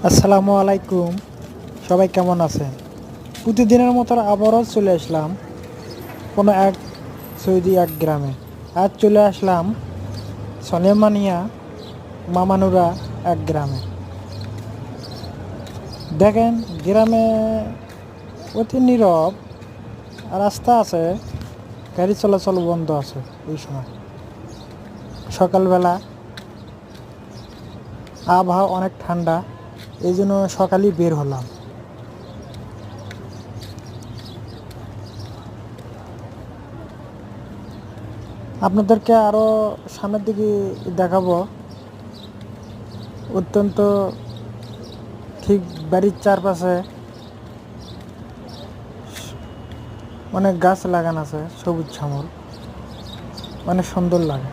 আসসালামু আলাইকুম। সবাই কেমন আছেন? প্রতিদিনের মতো আবারও চলে আসলাম কোনো এক সৌদি এক গ্রামে। আজ চলে আসলাম সলেমানিয়া মামানুরা এক গ্রামে। দেখেন, গ্রামে অতি নীরব, রাস্তা আছে, গাড়ি চলাচল বন্ধ আছে। এই সময় সকালবেলা আবহাওয়া অনেক ঠান্ডা, এই জন্য সকালেই বের হলাম। আপনাদেরকে আরও সামনের দিকে দেখাবো। অত্যন্ত ঠিক বাড়ির চারপাশে অনেক গাছ লাগানো আছে, সবুজ শ্যামল, অনেক সুন্দর লাগে।